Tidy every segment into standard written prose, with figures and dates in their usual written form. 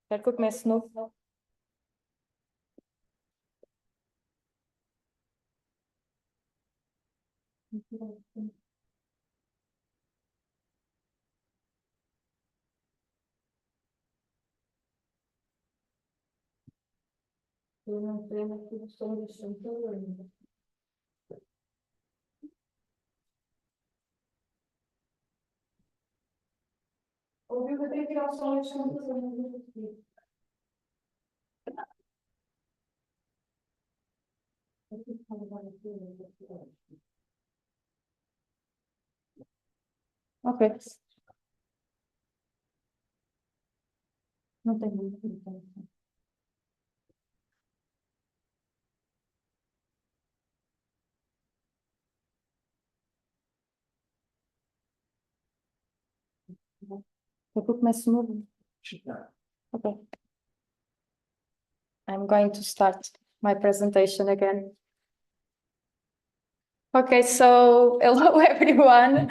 Quero que eu comece de novo? Eu não tenho a produção deste computador ainda. Ouviu que eu tenho que tirar o som deste computador, não vou conseguir. Ok. Não tem muito. Quero que eu comece de novo? Okay. I'm going to start my presentation again. Okay, so hello everyone.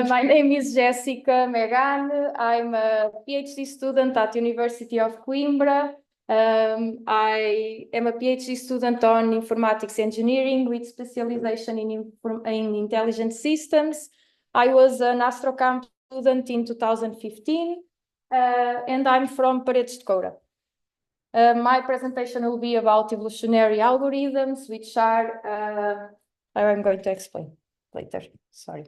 My name is Jessica Megan. I'm a PhD student at University of Coimbra. I am a PhD student on informatics engineering with specialization in intelligent systems. I was an AstroCamp student in 2015, and I'm from Paredes de Coura. My presentation will be about evolutionary algorithms, which are, I'm going to explain later, sorry.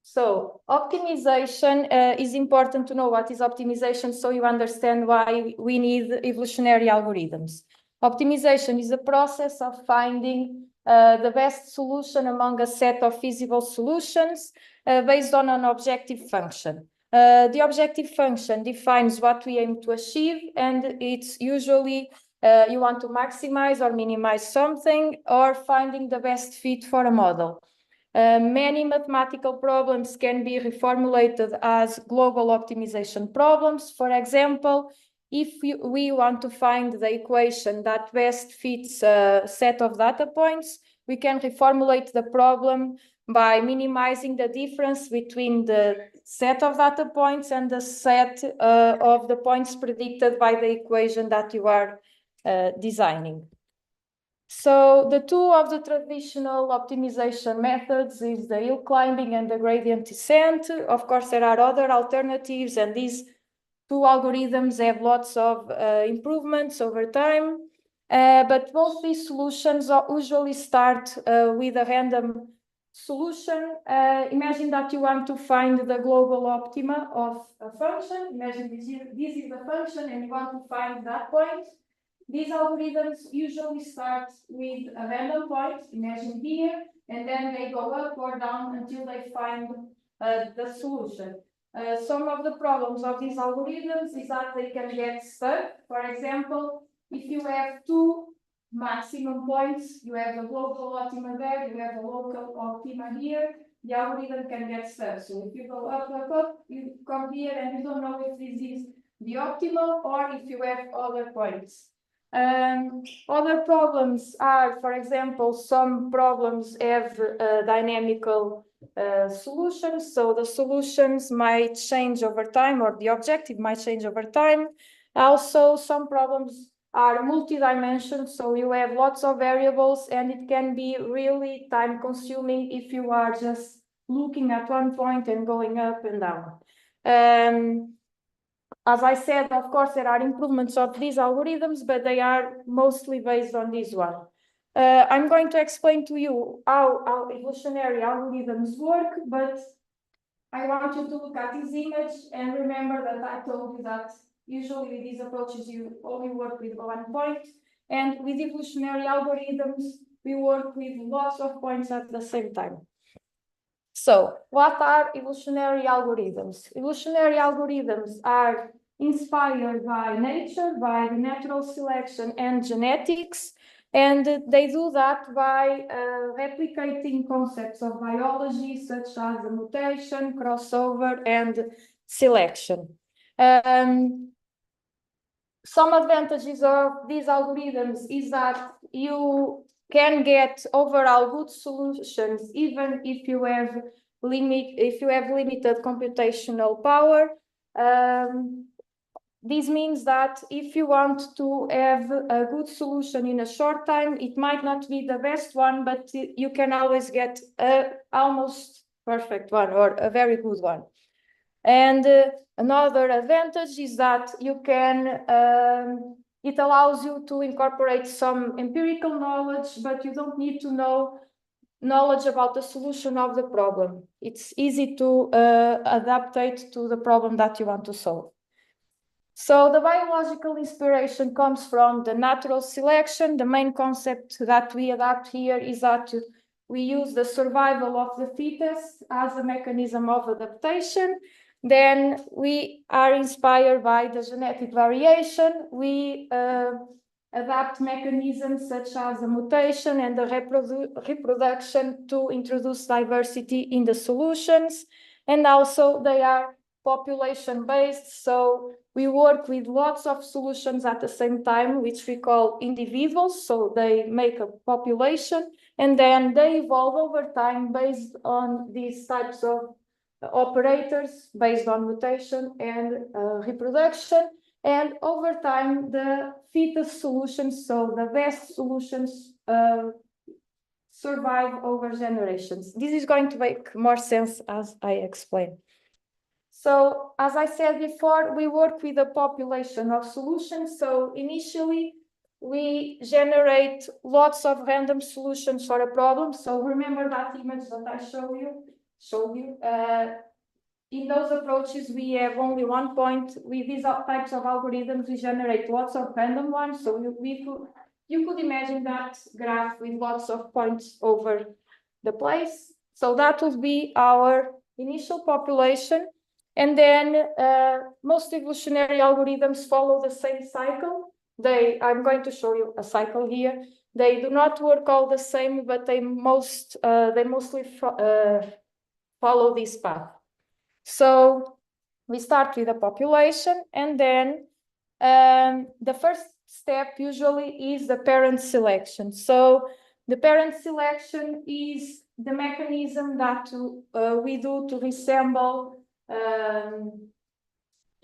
So optimization is important to know what is optimization so you understand why we need evolutionary algorithms. Optimization is a process of finding the best solution among a set of feasible solutions based on an objective function. The objective function defines what we aim to achieve, and it's usually you want to maximize or minimize something or finding the best fit for a model. Many mathematical problems can be reformulated as global optimization problems. For example, if we want to find the equation that best fits a set of data points, we can reformulate the problem by minimizing the difference between the set of data points and the set of the points predicted by the equation that you are designing. So the two of the traditional optimization methods is the hill climbing and the gradient descent. Of course, there are other alternatives, and these two algorithms have lots of improvements over time. But both these solutions usually start with a random solution. Imagine that you want to find the global optima of a function. Imagine this is the function and you want to find that point. These algorithms usually start with a random point, imagine here, and then they go up or down until they find the solution. Some of the problems of these algorithms is that they can get stuck. For example, if you have two maximum points, you have a global optima there, you have a local optima here, the algorithm can get stuck. So if you go up, you come here and you don't know if this is the optimal or if you have other points. Other problems are, for example, some problems have dynamical solutions, so the solutions might change over time, or the objective might change over time. Also, some problems are multi-dimensional, so you have lots of variables, and it can be really time-consuming if you are just looking at one point and going up and down. As I said, of course, there are improvements of these algorithms, but they are mostly based on this one. I'm going to explain to you how evolutionary algorithms work, but I want you to look at this image and remember that I told you that usually with these approaches, you only work with one point, and with evolutionary algorithms, we work with lots of points at the same time. So, what are evolutionary algorithms? Evolutionary algorithms are inspired by nature, by the natural selection and genetics, and they do that by replicating concepts of biology such as the mutation, crossover, and selection. Some advantages of these algorithms is that you can get overall good solutions even if you have limited computational power. This means that if you want to have a good solution in a short time, it might not be the best one, but you can always get a almost perfect one or a very good one. And another advantage is that you can, it allows you to incorporate some empirical knowledge, but you don't need to know knowledge about the solution of the problem. It's easy to adaptate to the problem that you want to solve. So the biological inspiration comes from the natural selection. The main concept that we adapt here is that we use the survival of the fittest as a mechanism of adaptation. Then we are inspired by the genetic variation. We adapt mechanisms such as the mutation and the reproduction to introduce diversity in the solutions. And also they are population-based, so we work with lots of solutions at the same time, which we call individuals. So they make a population, and then they evolve over time based on these types of operators, based on mutation and reproduction. And over time, the fittest solutions, so the best solutions, survive over generations. This is going to make more sense as I explain. So, as I said before, we work with a population of solutions. So initially, we generate lots of random solutions for a problem. So remember that image that I showed you. In those approaches, we have only one point. With these types of algorithms, we generate lots of random ones. So you could imagine that graph with lots of points over the place. So that would be our initial population. And then most evolutionary algorithms follow the same cycle. I'm going to show you a cycle here. They do not work all the same, but they mostly follow this path. So we start with a population, and then the first step usually is the parent selection. So the parent selection is the mechanism that we do to resemble.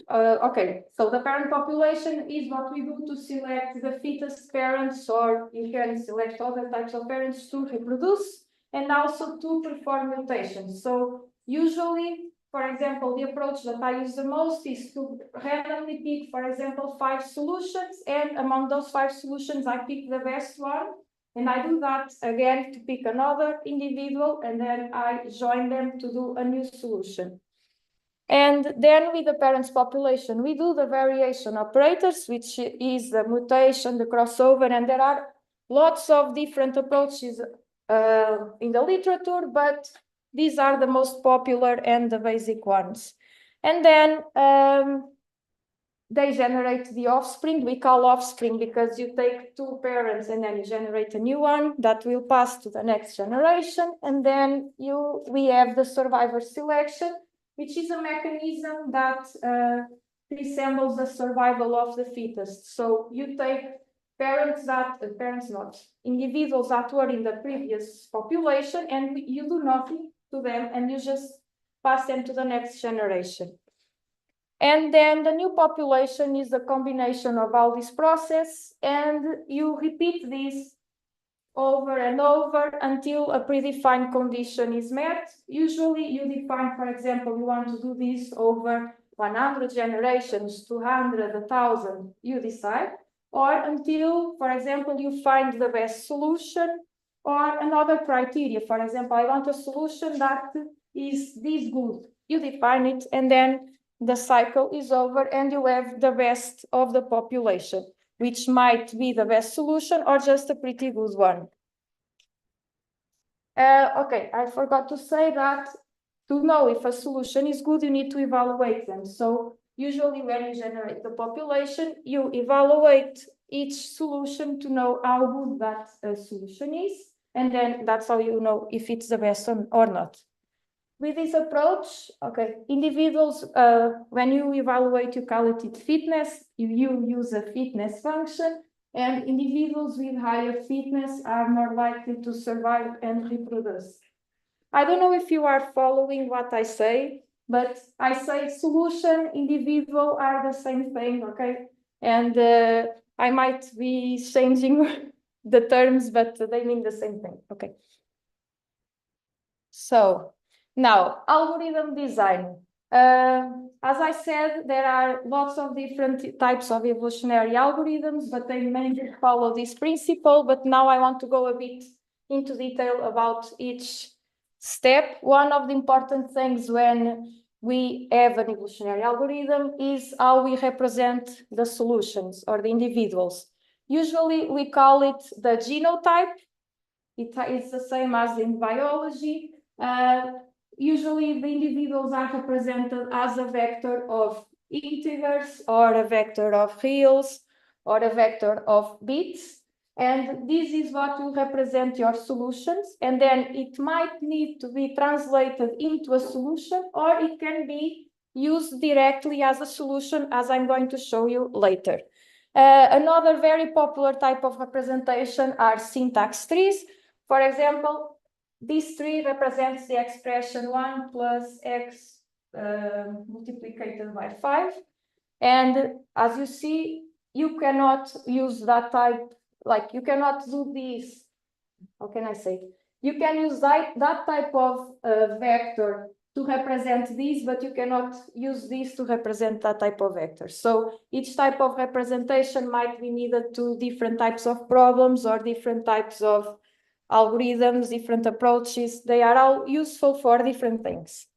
Okay, so the parent population is what we do to select the fittest parents, or you can select other types of parents to reproduce and also to perform mutations. So usually, for example, the approach that I use the most is to randomly pick, for example, 5 solutions, and among those 5 solutions, I pick the best one. And I do that again to pick another individual, and then I join them to do a new solution. And then with the parents' population, we do the variation operators, which is the mutation, the crossover, and there are lots of different approaches in the literature, but these are the most popular and the basic ones. And then they generate the offspring. We call offspring because you take 2 parents and then you generate a new one that will pass to the next generation. And then we have the survivor selection, which is a mechanism that resembles the survival of the fittest. So you take individuals that were in the previous population, and you do nothing to them, and you just pass them to the next generation. And then the new population is a combination of all this process, and you repeat this over and over until a predefined condition is met. Usually you define, for example, you want to do this over 100 generations, 200, 1,000, you decide, or until, for example, you find the best solution or another criteria. For example, I want a solution that is this good. You define it, and then the cycle is over and you have the best of the population, which might be the best solution or just a pretty good one. Okay, I forgot to say that to know if a solution is good, you need to evaluate them. So usually when you generate the population, you evaluate each solution to know how good that solution is. And then that's how you know if it's the best one or not. With this approach, okay, individuals, when you evaluate, you call it fitness, you use a fitness function, and individuals with higher fitness are more likely to survive and reproduce. I don't know if you are following what I say. but I say solution, individual are the same thing, okay? And I might be changing the terms, but they mean the same thing, okay? So now, algorithm design. As I said, there are lots of different types of evolutionary algorithms, but they mainly follow this principle. But now I want to go a bit into detail about each step. One of the important things when we have an evolutionary algorithm is how we represent the solutions or the individuals. Usually we call it the genotype. It's the same as in biology. Usually the individuals are represented as a vector of integers or a vector of reals or a vector of bits. And this is what will represent your solutions. And then it might need to be translated into a solution, or it can be used directly as a solution, as I'm going to show you later. Another very popular type of representation are syntax trees. For example, this tree represents the expression 1 plus x multiplied by 5. And as you see, you cannot use that type, like you cannot do this. How can I say? You can use that type of vector to represent this, but you cannot use this to represent that type of vector. So each type of representation might be needed to different types of problems or different types of algorithms, different approaches. They are all useful for different things.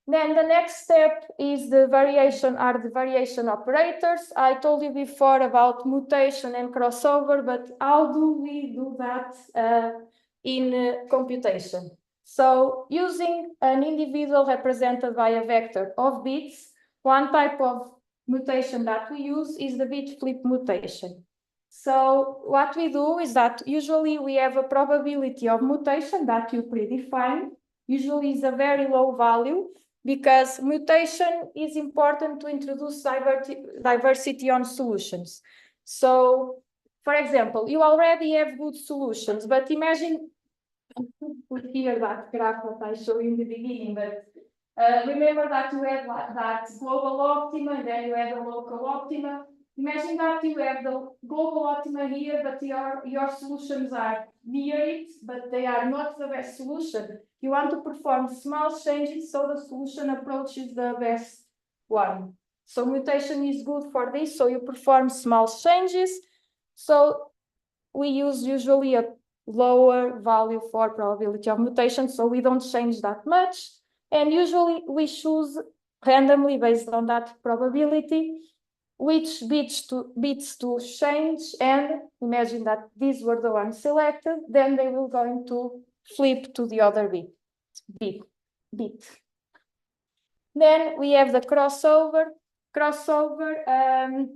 Then the next step is the variation operators. I told you before about mutation and crossover, but how do we do that in computation? So using an individual represented by a vector of bits, one type of mutation that we use is the bit flip mutation. So what we do is that usually we have a probability of mutation that you predefine. Usually is a very low value, because mutation is important to introduce diversity on solutions. So, for example, you already have good solutions, but imagine, put here that graph that I showed you in the beginning, but remember that you have that global optima, and then you have the local optima. Imagine that you have the global optima here, but your solutions are near it, but they are not the best solution. You want to perform small changes so the solution approaches the best one. So mutation is good for this, so you perform small changes. So we use usually a lower value for probability of mutation, so we don't change that much. And usually we choose randomly based on that probability which bits to change, and imagine that these were the ones selected, then they will going to flip to the other bit. Then we have the crossover. Crossover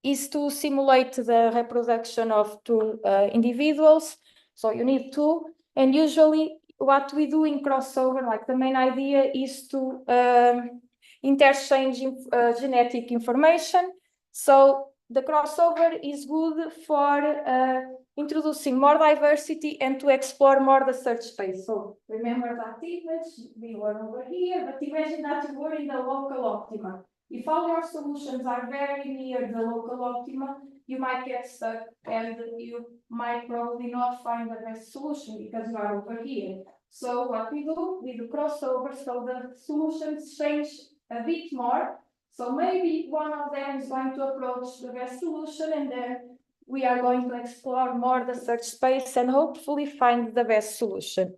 is to simulate the reproduction of two individuals. So you need two, and usually what we do in crossover, like the main idea is to interchange genetic information. So the crossover is good for introducing more diversity and to explore more the search space. So remember that image, we were over here, but imagine that you were in the local optima. If all your solutions are very near the local optima, you might get stuck and you might probably not find the best solution because you are over here. So what we do crossover, so the solutions change a bit more. So maybe one of them is going to approach the best solution, and then we are going to explore more the search space and hopefully find the best solution.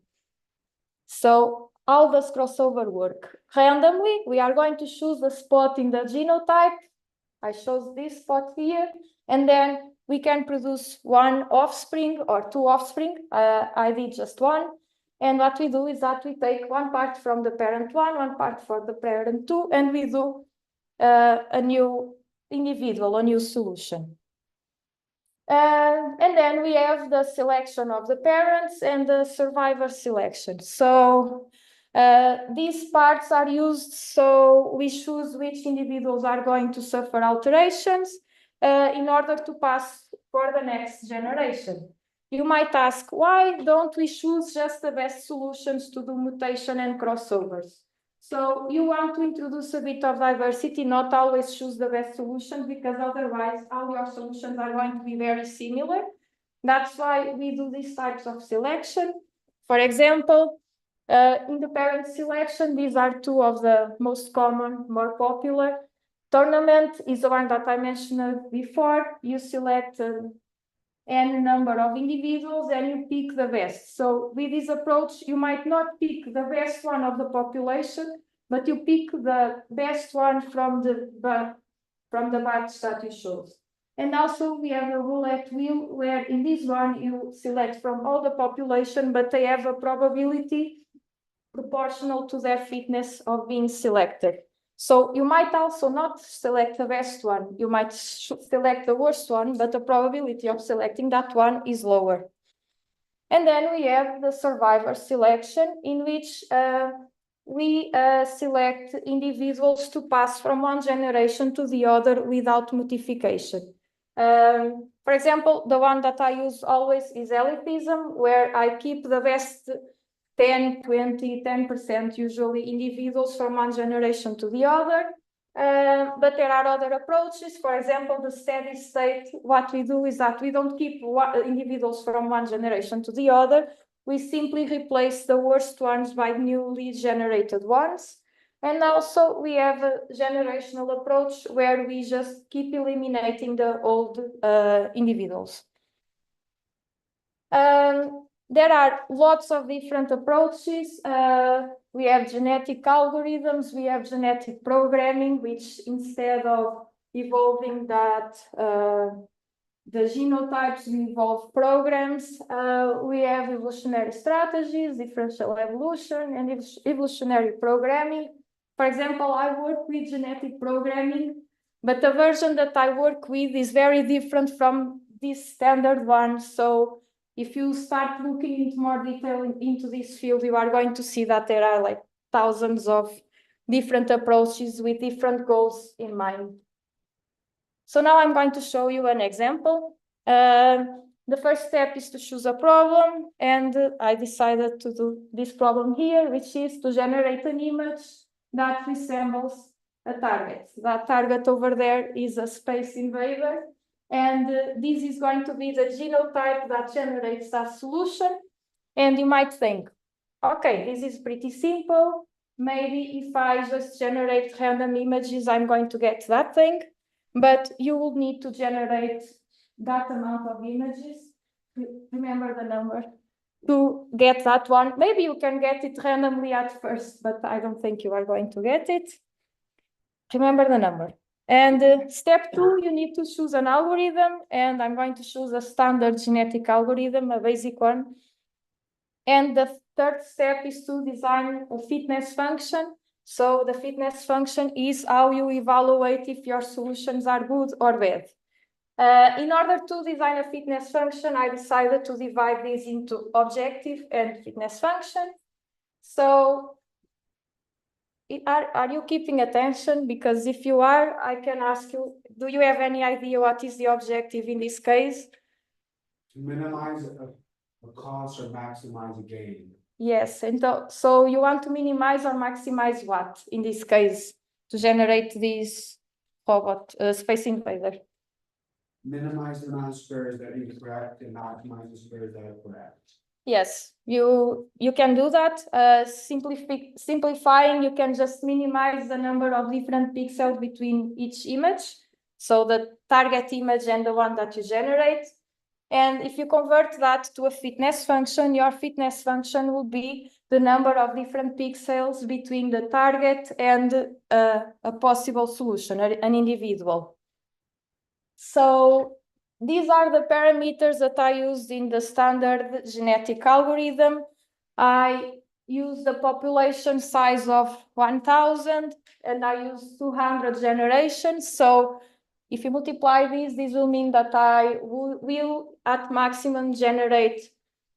So how does crossover work? Randomly, we are going to choose a spot in the genotype. I chose this spot here, and then we can produce one offspring or two offspring. I did just one. And what we do is that we take one part from the parent one part for the parent two, and we do a new individual, a new solution. And then we have the selection of the parents and the survivor selection. So these parts are used so we choose which individuals are going to suffer alterations in order to pass for the next generation. You might ask, why don't we choose just the best solutions to do mutation and crossovers? So you want to introduce a bit of diversity, not always choose the best solution, because otherwise all your solutions are going to be very similar. That's why we do these types of selection. For example, independent selection, these are two of the most common, more popular. Tournament is the one that I mentioned before. You select n number of individuals and you pick the best. So with this approach, you might not pick the best one of the population, but you pick the best one from the batch that you chose. And also we have a roulette wheel where in this one you select from all the population, but they have a probability proportional to their fitness of being selected. So you might also not select the best one. You might select the worst one, but the probability of selecting that one is lower. And then we have the survivor selection, in which we select individuals to pass from one generation to the other without modification. For example, the one that I use always is elitism, where I keep the best 10, 20, 10% usually individuals from one generation to the other. But there are other approaches. For example, the steady state, what we do is that we don't keep individuals from one generation to the other. We simply replace the worst ones by newly generated ones. And also we have a generational approach where we just keep eliminating the old individuals. There are lots of different approaches. We have genetic algorithms, we have genetic programming, which instead of evolving the genotypes, we evolve programs. We have evolutionary strategies, differential evolution, and evolutionary programming. For example, I work with genetic programming, but the version that I work with is very different from this standard one. So if you start looking into more detail into this field, you are going to see that there are like thousands of different approaches with different goals in mind. So now I'm going to show you an example. The first step is to choose a problem, and I decided to do this problem here, which is to generate an image that resembles a target. That target over there is a space invader. And this is going to be the genotype that generates that solution. And you might think, okay, this is pretty simple. Maybe if I just generate random images, I'm going to get that thing. But you will need to generate that amount of images. Remember the number to get that one. Maybe you can get it randomly at first, but I don't think you are going to get it. Remember the number. And step 2, you need to choose an algorithm, and I'm going to choose a standard genetic algorithm, a basic one. And the third step is to design a fitness function. So the fitness function is how you evaluate if your solutions are good or bad. In order to design a fitness function, I decided to divide these into objective and fitness function. So are you keeping attention? Because if you are, I can ask you, do you have any idea what is the objective in this case? To minimize a cost or maximize a gain. Yes, and so you want to minimize or maximize what in this case to generate this robot space invader? Minimize the amount of squares that are incorrect and maximize the squares that are correct. Yes, you can do that. Simplifying, you can just minimize the number of different pixels between each image. So the target image and the one that you generate. And if you convert that to a fitness function, your fitness function will be the number of different pixels between the target and a possible solution, an individual. So these are the parameters that I used in the standard genetic algorithm. I use the population size of 1,000 and I use 200 generations. So if you multiply these, this will mean that I will at maximum generate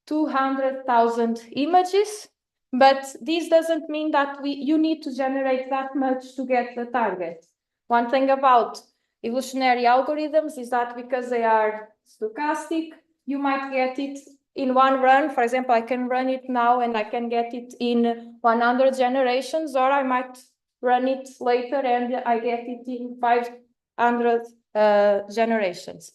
200,000 images. But this doesn't mean that you need to generate that much to get the target. One thing about evolutionary algorithms is that because they are stochastic, you might get it in one run. For example, I can run it now and I can get it in 100 generations, or I might run it later and I get it in 500 generations.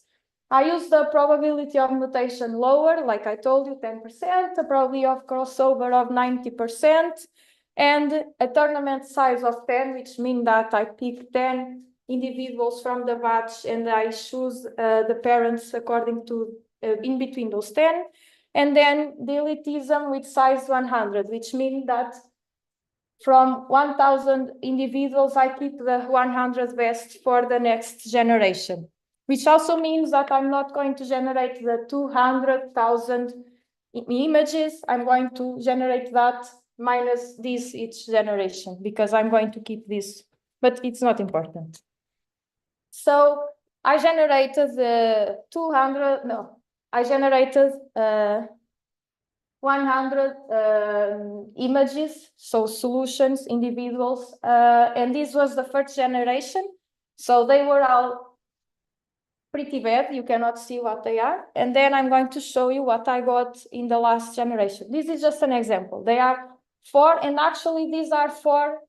I use the probability of mutation lower, like I told you, 10%, a probability of crossover of 90%, and a tournament size of 10, which means that I pick 10 individuals from the batch and I choose the parents according to in between those 10, and then the elitism with size 100, which means that from 1,000 individuals, I keep the 100 best for the next generation, which also means that I'm not going to generate the 200,000 images. I'm going to generate that minus this each generation, because I'm going to keep this, but it's not important. So I generated I generated 100 images, so solutions, individuals, and this was the first generation. So they were all pretty bad. You cannot see what they are. And then I'm going to show you what I got in the last generation. This is just an example. They are 4, and actually these are 4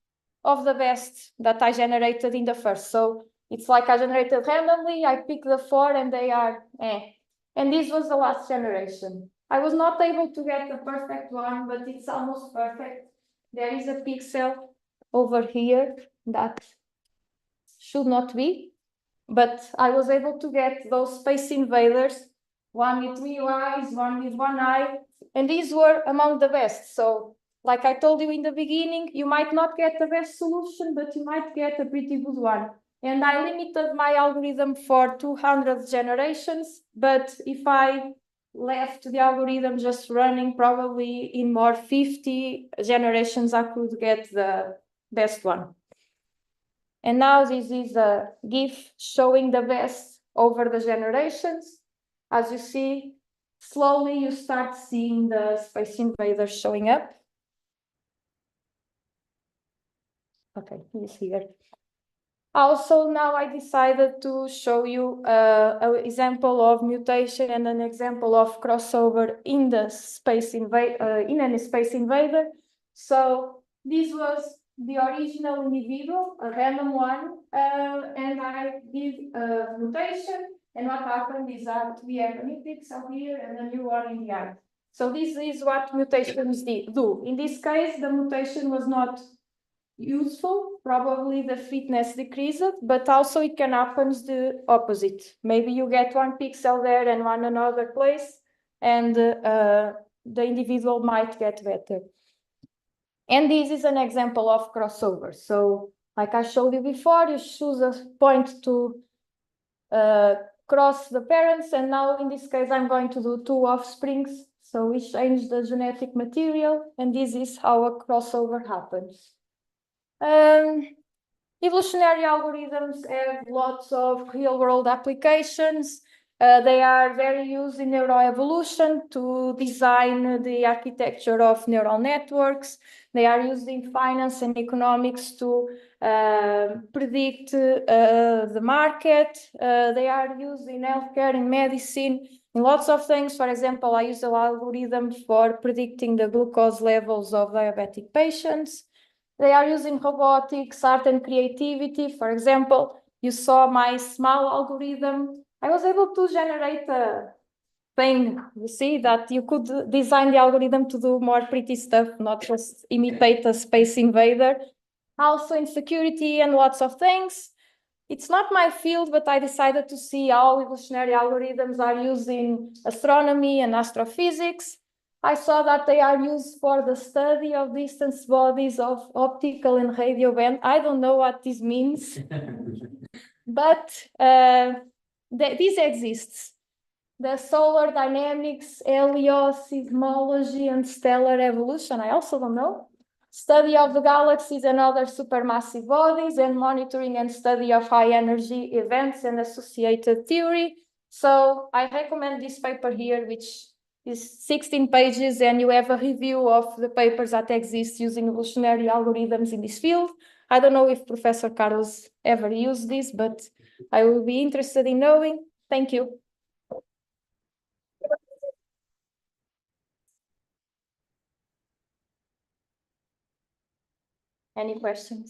of the best that I generated in the first. So it's like I generated randomly, I pick the 4 and they are And this was the last generation. I was not able to get the perfect one, but it's almost perfect. There is a pixel over here that should not be, but I was able to get those space invaders, one with 3 eyes, one with 1 eye, and these were among the best. So like I told you in the beginning, you might not get the best solution, but you might get a pretty good one. And I limited my algorithm for 200 generations, but if I left the algorithm just running, probably in more 50 generations, I could get the best one. And now this is a GIF showing the best over the generations. As you see, slowly you start seeing the Space Invaders showing up. Okay, he's here. Also, now I decided to show you an example of mutation and an example of crossover in the Space Invader. So this was the original individual, a random one, and I give a mutation. And what happened is that we have a new pixel here and a new one in the eye. So this is what mutations do. In this case, the mutation was not useful, probably the fitness decreases, but also it can happen the opposite. Maybe you get one pixel there and one another place, and the individual might get better. And this is an example of crossover. So like I showed you before, you choose a point to cross the parents, and now in this case I'm going to do 2 offsprings. So we change the genetic material, and this is how a crossover happens. Evolutionary algorithms have lots of real-world applications. They are very used in neuroevolution to design the architecture of neural networks. They are used in finance and economics to predict the market. They are used in healthcare, in medicine, in lots of things. For example, I use an algorithm for predicting the glucose levels of diabetic patients. They are using robotics, art, and creativity. For example, you saw my small algorithm. I was able to generate a thing, you see, that you could design the algorithm to do more pretty stuff, not just imitate a Space Invader. Also in security and lots of things. It's not my field, but I decided to see how evolutionary algorithms are used in astronomy and astrophysics. I saw that they are used for the study of distance bodies of optical and radio band. I don't know what this means, but this exists. The solar dynamics, heliosismology, and stellar evolution, I also don't know. Study of the galaxies and other supermassive bodies, and monitoring and study of high energy events and associated theory. So I recommend this paper here, which is 16 pages, and you have a review of the papers that exist using evolutionary algorithms in this field. I don't know if Professor Carlos ever used this, but I will be interested in knowing. Thank you. Any questions?